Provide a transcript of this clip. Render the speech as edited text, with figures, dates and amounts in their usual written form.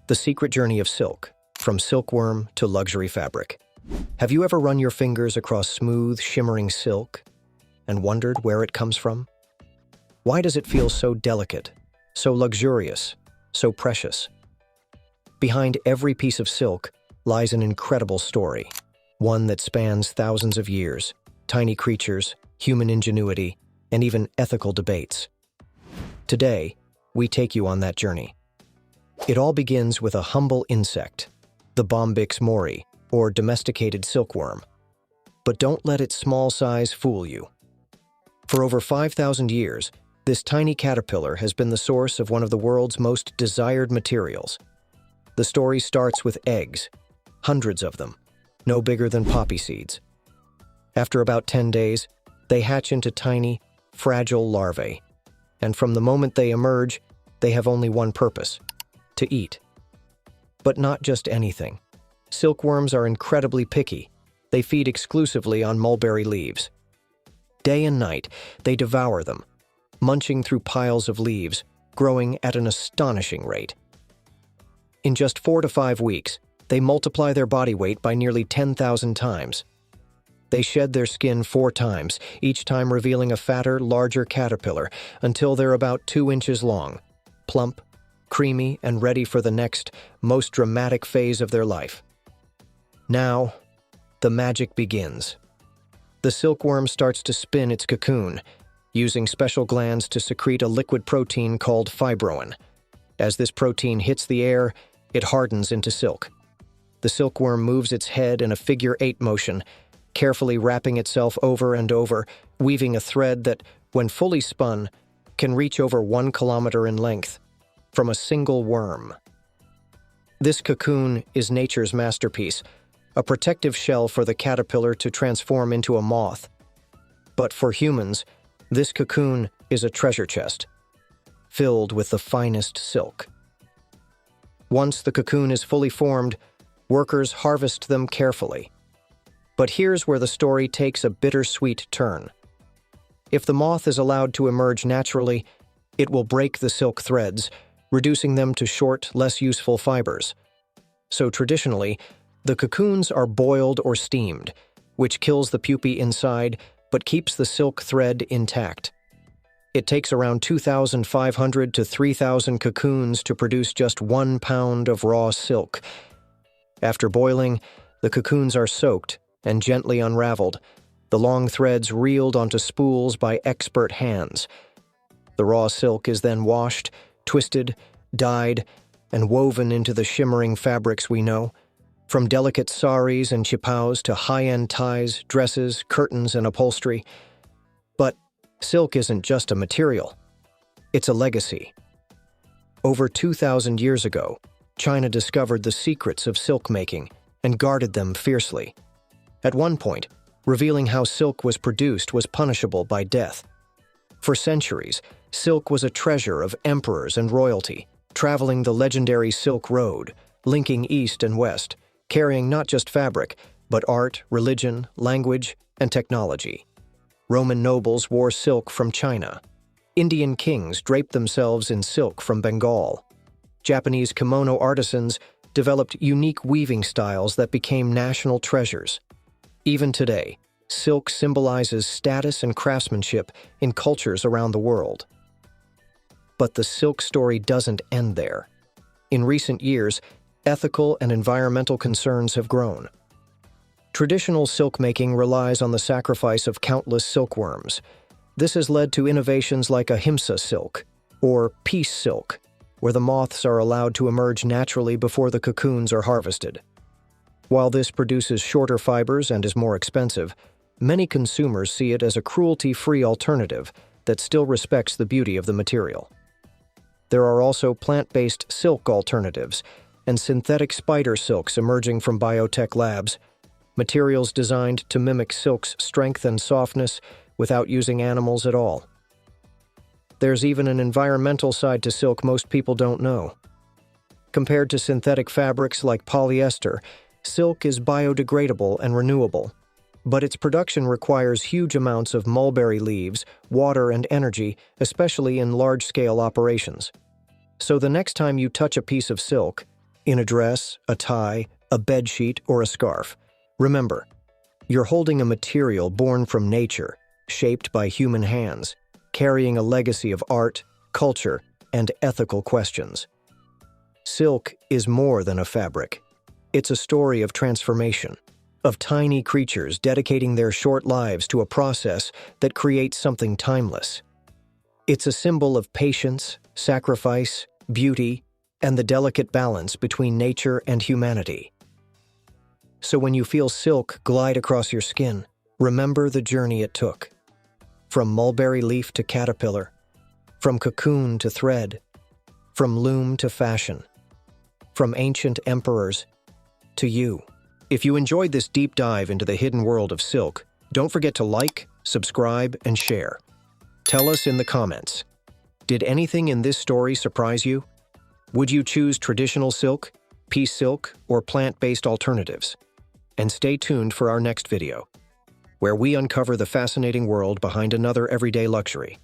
The secret journey of silk, from silkworm to luxury fabric. Have you ever run your fingers across smooth, shimmering silk and wondered where it comes from? Why does it feel so delicate, so luxurious, so precious? Behind every piece of silk lies an incredible story, one that spans thousands of years, tiny creatures, human ingenuity, and even ethical debates. Today, we take you on that journey. It all begins with a humble insect, the Bombyx mori, or domesticated silkworm. But don't let its small size fool you. For over 5,000 years, this tiny caterpillar has been the source of one of the world's most desired materials. The story starts with eggs, hundreds of them, no bigger than poppy seeds. After about 10 days, they hatch into tiny, fragile larvae, and from the moment they emerge, they have only one purpose: to eat. But not just anything. Silkworms are incredibly picky. They feed exclusively on mulberry leaves. Day and night, they devour them, munching through piles of leaves, growing at an astonishing rate. In just 4 to 5 weeks, they multiply their body weight by nearly 10,000 times. They shed their skin 4 times, each time revealing a fatter, larger caterpillar, until they're about 2 inches long, plump, creamy, and ready for the next, most dramatic phase of their life. Now, the magic begins. The silkworm starts to spin its cocoon, using special glands to secrete a liquid protein called fibroin. As this protein hits the air, it hardens into silk. The silkworm moves its head in a figure-8 motion, carefully wrapping itself over and over, weaving a thread that, when fully spun, can reach over 1 kilometer in length, from a single worm. This cocoon is nature's masterpiece, a protective shell for the caterpillar to transform into a moth. But for humans, this cocoon is a treasure chest, filled with the finest silk. Once the cocoon is fully formed, workers harvest them carefully. But here's where the story takes a bittersweet turn. If the moth is allowed to emerge naturally, it will break the silk threads, reducing them to short, less useful fibers. So traditionally, the cocoons are boiled or steamed, which kills the pupae inside but keeps the silk thread intact. It takes around 2,500 to 3,000 cocoons to produce just 1 pound of raw silk. After boiling, the cocoons are soaked and gently unraveled, the long threads reeled onto spools by expert hands. The raw silk is then washed, twisted, dyed, and woven into the shimmering fabrics we know, from delicate saris and chipaos to high-end ties, dresses, curtains, and upholstery. But silk isn't just a material. It's a legacy. Over 2,000 years ago, China discovered the secrets of silk making and guarded them fiercely. At one point, revealing how silk was produced was punishable by death. For centuries, silk was a treasure of emperors and royalty, traveling the legendary Silk Road, linking east and west, carrying not just fabric, but art, religion, language, and technology. Roman nobles wore silk from China. Indian kings draped themselves in silk from Bengal. Japanese kimono artisans developed unique weaving styles that became national treasures. Even today, silk symbolizes status and craftsmanship in cultures around the world. But the silk story doesn't end there. In recent years, ethical and environmental concerns have grown. Traditional silk making relies on the sacrifice of countless silkworms. This has led to innovations like ahimsa silk, or peace silk, where the moths are allowed to emerge naturally before the cocoons are harvested. While this produces shorter fibers and is more expensive, many consumers see it as a cruelty-free alternative that still respects the beauty of the material. There are also plant-based silk alternatives and synthetic spider silks emerging from biotech labs, materials designed to mimic silk's strength and softness without using animals at all. There's even an environmental side to silk most people don't know. Compared to synthetic fabrics like polyester, silk is biodegradable and renewable, but its production requires huge amounts of mulberry leaves, water, and energy, especially in large-scale operations. So the next time you touch a piece of silk, in a dress, a tie, a bedsheet, or a scarf. Remember, you're holding a material born from nature, shaped by human hands, carrying a legacy of art, culture, and ethical questions. Silk is more than a fabric. It's a story of transformation, of tiny creatures dedicating their short lives to a process that creates something timeless. It's a symbol of patience, sacrifice, beauty, and the delicate balance between nature and humanity. So when you feel silk glide across your skin, remember the journey it took. From mulberry leaf to caterpillar, from cocoon to thread, from loom to fashion, from ancient emperors to you. If you enjoyed this deep dive into the hidden world of silk, don't forget to like, subscribe, and share. Tell us in the comments, did anything in this story surprise you? Would you choose traditional silk, piece silk, or plant-based alternatives? And stay tuned for our next video, where we uncover the fascinating world behind another everyday luxury.